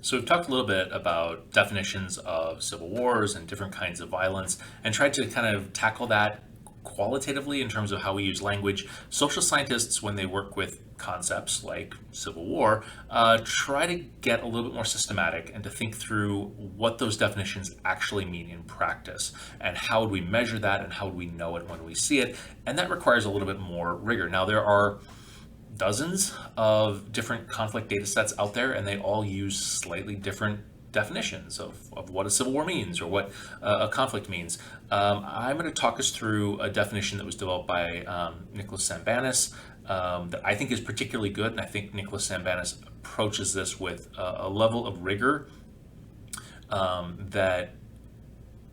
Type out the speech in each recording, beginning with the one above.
So we've talked a little bit about definitions of civil wars and different kinds of violence and tried to kind of tackle that qualitatively in terms of how we use language. Social scientists, when they work with concepts like civil war, try to get a little bit more systematic and to think through what those definitions actually mean in practice and how would we measure that and how would we know it when we see it. And that requires a little bit more rigor. Now, there are dozens of different conflict data sets out there, and they all use slightly different definitions of what a civil war means or what a conflict means. I'm going to talk us through a definition that was developed by Nicholas Sambanis that I think is particularly good, and I think Nicholas Sambanis approaches this with a level of rigor that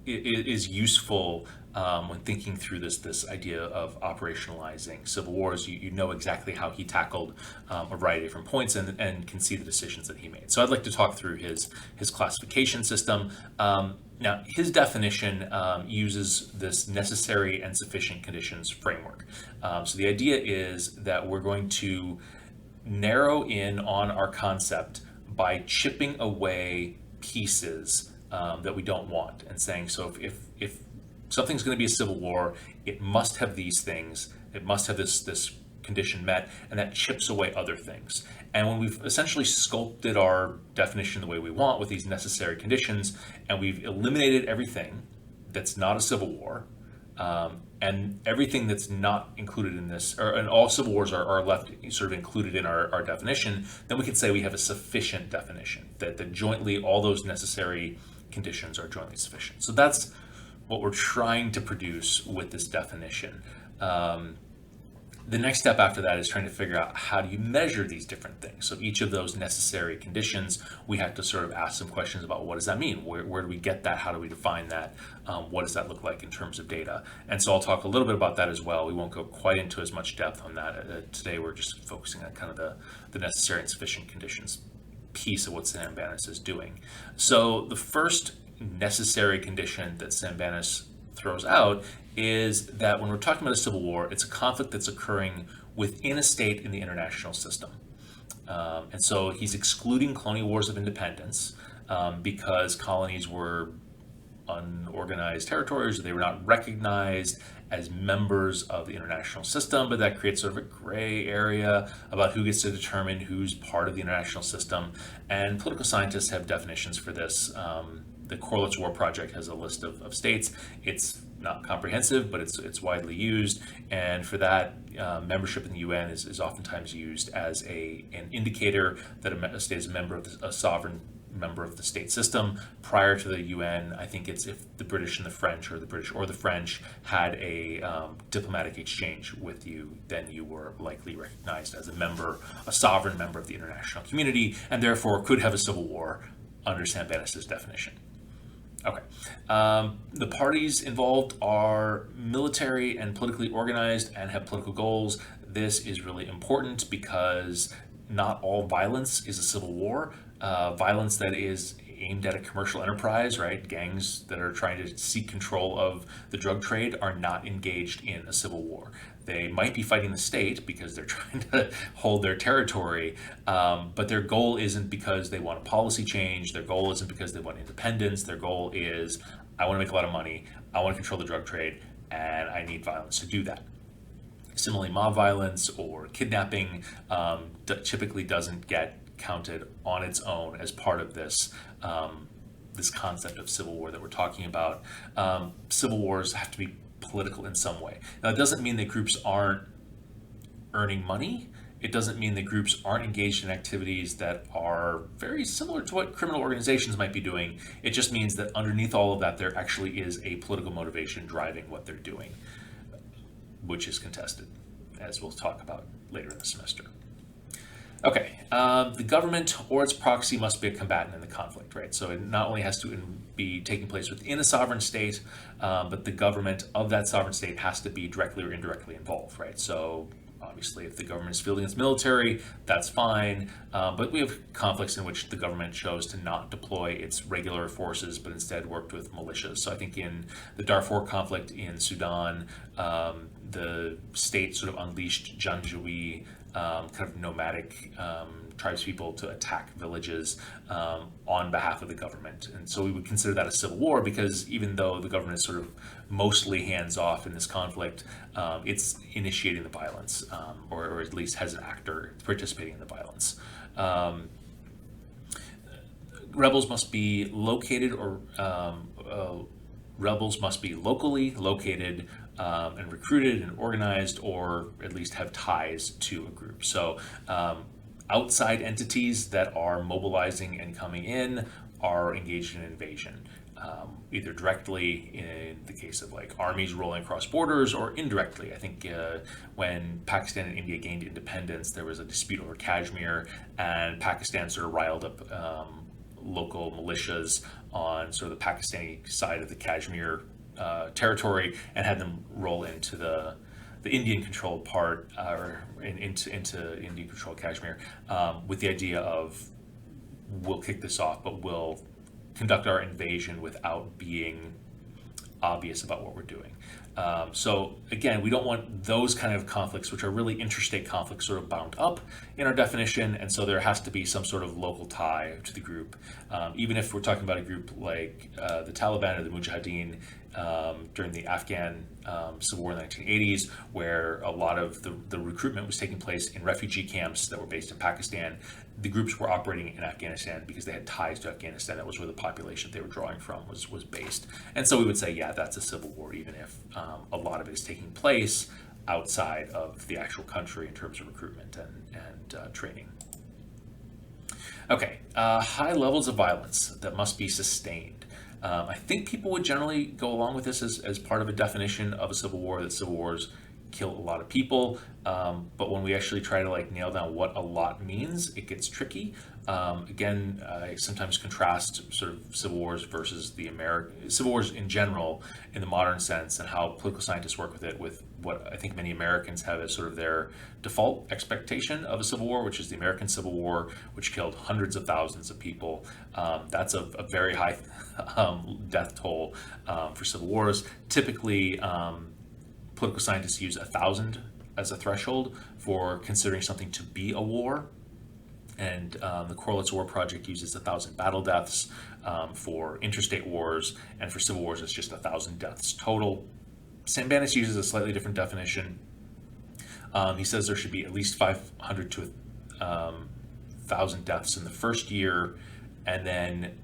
is useful when thinking through this idea of operationalizing civil wars. You know exactly how he tackled a variety of different points and can see the decisions that he made. So I'd like to talk through his classification system. Now, his definition uses this necessary and sufficient conditions framework. So the idea is that we're going to narrow in on our concept by chipping away pieces that we don't want and saying, so if something's going to be a civil war, it must have these things, it must have this condition met, and that chips away other things. And when we've essentially sculpted our definition the way we want with these necessary conditions, and we've eliminated everything that's not a civil war, and everything that's not included in this, and all civil wars are left sort of included in our definition, then we can say we have a sufficient definition, that jointly all those necessary conditions are jointly sufficient. So that's what we're trying to produce with this definition. The next step after that is trying to figure out how do you measure these different things. So each of those necessary conditions, we have to sort of ask some questions about what does that mean? Where do we get that? How do we define that? What does that look like in terms of data? And so I'll talk a little bit about that as well. We won't go quite into as much depth on that. Today we're just focusing on kind of the necessary and sufficient conditions piece of what Sambanis is doing. So the first necessary condition that Sambanis throws out is that when we're talking about a civil war, it's a conflict that's occurring within a state in the international system. And so he's excluding colonial wars of independence because colonies were unorganized territories, or they were not recognized as members of the international system, but that creates sort of a gray area about who gets to determine who's part of the international system. And political scientists have definitions for this. The Corliss War Project has a list of states. It's not comprehensive, but it's widely used. And for that, membership in the UN is oftentimes used as an indicator that a state is a member of a sovereign member of the state system. Prior to the UN, I think it's if the British and the French, or the British or the French, had a diplomatic exchange with you, then you were likely recognized as a sovereign member of the international community, and therefore could have a civil war under Sambanis' definition. Okay. The parties involved are military and politically organized and have political goals. This is really important because not all violence is a civil war. Violence that is aimed at a commercial enterprise, right? Gangs that are trying to seek control of the drug trade are not engaged in a civil war. They might be fighting the state because they're trying to hold their territory, but their goal isn't because they want a policy change. Their goal isn't because they want independence. Their goal is, I want to make a lot of money, I want to control the drug trade, and I need violence to do that. Similarly, mob violence or kidnapping typically doesn't get counted on its own as part of this concept of civil war that we're talking about. Civil wars have to be political in some way. Now, it doesn't mean that groups aren't earning money. It doesn't mean that groups aren't engaged in activities that are very similar to what criminal organizations might be doing. It just means that underneath all of that, there actually is a political motivation driving what they're doing, which is contested, as we'll talk about later in the semester. Okay, the government or its proxy must be a combatant in the conflict, right? So it not only has to be taking place within a sovereign state, but the government of that sovereign state has to be directly or indirectly involved, right? So obviously, if the government is fielding its military, that's fine. But we have conflicts in which the government chose to not deploy its regular forces, but instead worked with militias. So I think in the Darfur conflict in Sudan, the state sort of unleashed Janjaweed kind of nomadic tribespeople to attack villages on behalf of the government. And so we would consider that a civil war because even though the government is sort of mostly hands off in this conflict, it's initiating the violence, or at least has an actor participating in the violence. Rebels must be located or rebels must be locally located and recruited and organized, or at least have ties to a group. So outside entities that are mobilizing and coming in are engaged in invasion, either directly in the case of like armies rolling across borders, or indirectly. I think when Pakistan and India gained independence, there was a dispute over Kashmir, and Pakistan sort of riled up local militias on sort of the Pakistani side of the Kashmir territory, and had them roll into the Indian-controlled part, or into Indian-controlled Kashmir, with the idea of, we'll kick this off, but we'll conduct our invasion without being obvious about what we're doing. So again, we don't want those kind of conflicts, which are really interstate conflicts, sort of bound up in our definition, and so there has to be some sort of local tie to the group. Even if we're talking about a group like the Taliban or the Mujahideen during the Afghan civil war in the 1980s, where a lot of the recruitment was taking place in refugee camps that were based in Pakistan, the groups were operating in Afghanistan because they had ties to Afghanistan. That was where the population they were drawing from was based. And so we would say, yeah, that's a civil war, even if a lot of it is taking place outside of the actual country in terms of recruitment and training. Okay, high levels of violence that must be sustained. I think people would generally go along with this as part of a definition of a civil war, that civil wars kill a lot of people, but when we actually try to like nail down what a lot means, it gets tricky. Again, I sometimes contrast sort of civil wars versus the civil wars in general in the modern sense, and how political scientists work with it, with what I think many Americans have as sort of their default expectation of a civil war, which is the American Civil War, which killed hundreds of thousands of people. That's a very high death toll for civil wars. Typically, political scientists use 1,000 as a threshold for considering something to be a war. And the Correlates War Project uses 1,000 battle deaths for interstate wars, and for civil wars it's just 1,000 deaths total. Sambanis uses a slightly different definition. He says there should be at least 500 to 1,000 deaths in the first year, and then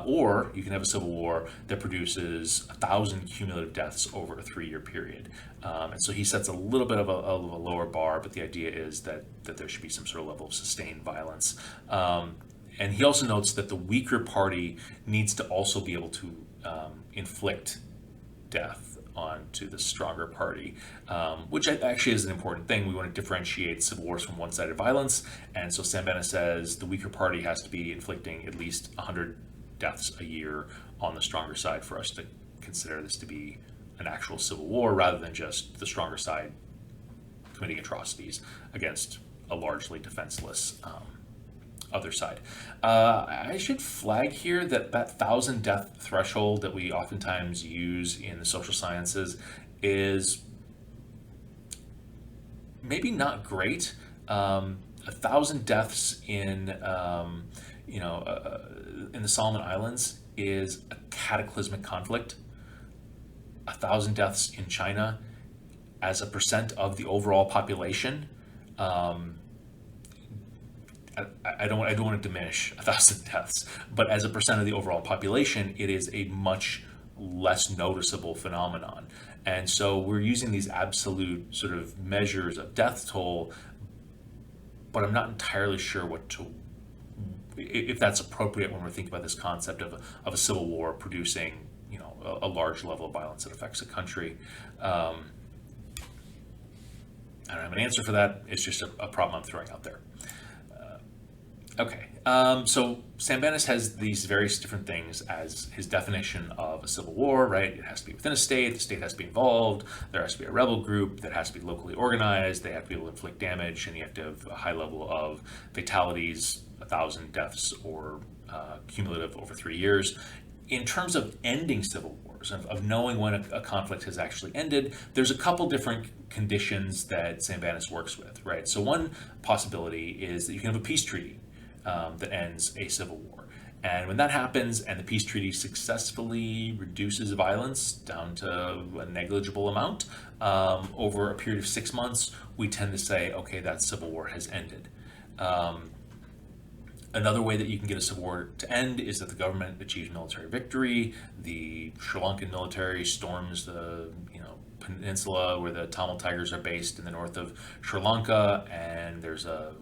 or you can have a civil war that produces 1,000 cumulative deaths over a 3-year period. And so he sets a little bit of a lower bar, but the idea is that there should be some sort of level of sustained violence. And he also notes that the weaker party needs to also be able to inflict death onto the stronger party, which actually is an important thing. We want to differentiate civil wars from one-sided violence, and so Sambanis says the weaker party has to be inflicting at least 100 deaths a year on the stronger side for us to consider this to be an actual civil war, rather than just the stronger side committing atrocities against a largely defenseless other side. I should flag here that 1,000 death threshold that we oftentimes use in the social sciences is maybe not great. 1,000 deaths in in the Solomon Islands is a cataclysmic conflict. 1,000 deaths in China as a percent of the overall population. I don't want to diminish 1,000 deaths, but as a percent of the overall population, it is a much less noticeable phenomenon. And so we're using these absolute sort of measures of death toll, but I'm not entirely sure if that's appropriate when we're thinking about this concept of a civil war producing, a large level of violence that affects a country. I don't have an answer for that. It's just a problem I'm throwing out there. Okay, so Sambanis has these various different things as his definition of a civil war, right? It has to be within a state, the state has to be involved, there has to be a rebel group that has to be locally organized, they have to be able to inflict damage, and you have to have a high level of fatalities, 1,000 deaths or cumulative over 3 years. In terms of ending civil wars, of knowing when a conflict has actually ended, there's a couple different conditions that Sambanis works with, right? So one possibility is that you can have a peace treaty. that ends a civil war. And when that happens and the peace treaty successfully reduces violence down to a negligible amount over a period of 6 months, we tend to say, okay, that civil war has ended. Another way that you can get a civil war to end is that the government achieves military victory. The Sri Lankan military storms the peninsula where the Tamil Tigers are based in the north of Sri Lanka, and there's a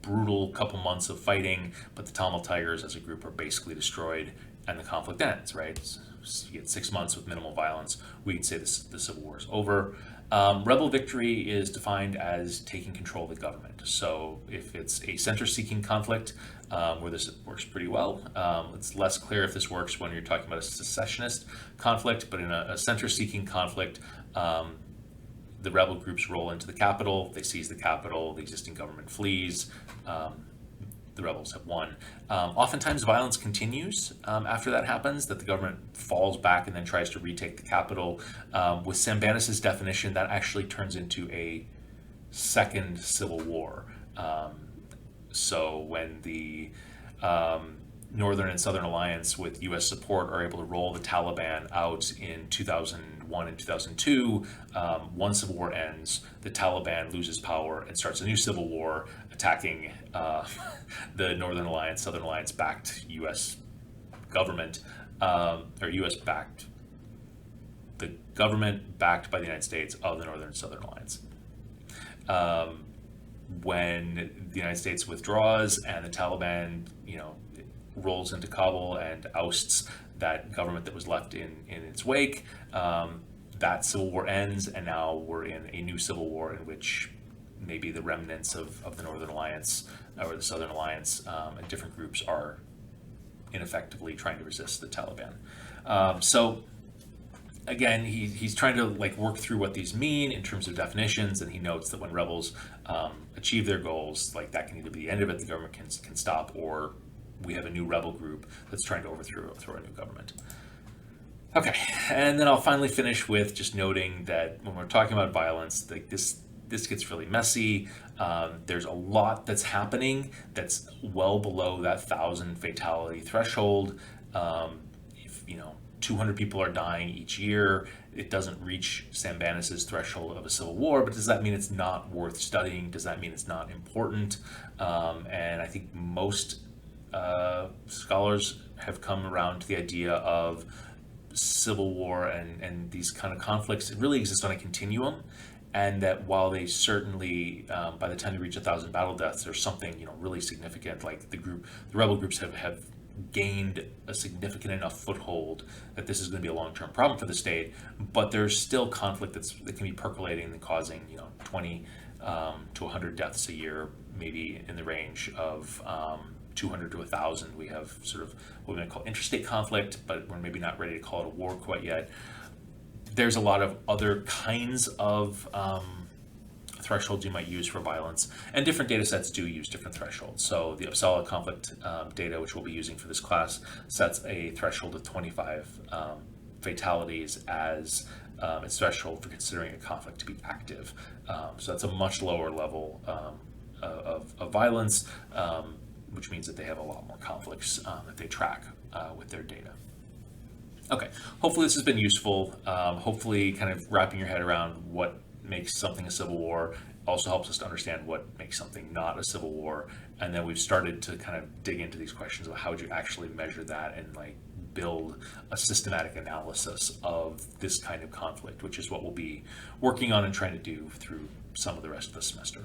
brutal couple months of fighting, but the Tamil Tigers as a group are basically destroyed and the conflict ends, right? So you get 6 months with minimal violence. We can say the Civil War is over. Rebel victory is defined as taking control of the government. So if it's a center-seeking conflict, where this works pretty well, it's less clear if this works when you're talking about a secessionist conflict, but in a center-seeking conflict, the rebel groups roll into the capital, they seize the capital, the existing government flees, the rebels have won. Oftentimes violence continues after that happens, that the government falls back and then tries to retake the capital. With Sambanis' definition, that actually turns into a second civil war. So when the Northern and Southern Alliance with U.S. support are able to roll the Taliban out in 2001 and 2002, one civil war ends, the Taliban loses power and starts a new civil war attacking the Northern Alliance, Southern Alliance backed U.S. government, or U.S. backed, the government backed by the United States of the Northern and Southern Alliance. When the United States withdraws and the Taliban, rolls into Kabul and ousts that government that was left in its wake, that civil war ends, and now we're in a new civil war in which maybe the remnants of the Northern Alliance or the Southern Alliance and different groups are ineffectively trying to resist the Taliban. So again, he's trying to work through what these mean in terms of definitions, and he notes that when rebels achieve their goals, that can either be the end of it, the government can stop, or we have a new rebel group that's trying to overthrow a new government. Okay, and then I'll finally finish with just noting that when we're talking about violence, this gets really messy. There's a lot that's happening that's well below that 1,000 fatality threshold. If 200 people are dying each year, it doesn't reach Sambanis' threshold of a civil war, but does that mean it's not worth studying? Does that mean it's not important? And I think most scholars have come around to the idea of civil war and these kind of conflicts. It really exists on a continuum, and that while they certainly, by the time they reach 1,000 battle deaths, there's something really significant. Like the rebel groups have gained a significant enough foothold that this is going to be a long-term problem for the state, but there's still conflict that can be percolating and causing 20 to 100 deaths a year, maybe in the range of 200 to 1,000. We have sort of what we might call interstate conflict, but we're maybe not ready to call it a war quite yet. There's a lot of other kinds of thresholds you might use for violence, and different data sets do use different thresholds. So the Uppsala conflict data, which we'll be using for this class, sets a threshold of 25 fatalities as its threshold for considering a conflict to be active. So that's a much lower level of violence, which means that they have a lot more conflicts that they track with their data. Okay, hopefully this has been useful. Hopefully kind of wrapping your head around what makes something a civil war also helps us to understand what makes something not a civil war. And then we've started to kind of dig into these questions of how would you actually measure that and build a systematic analysis of this kind of conflict, which is what we'll be working on and trying to do through some of the rest of the semester.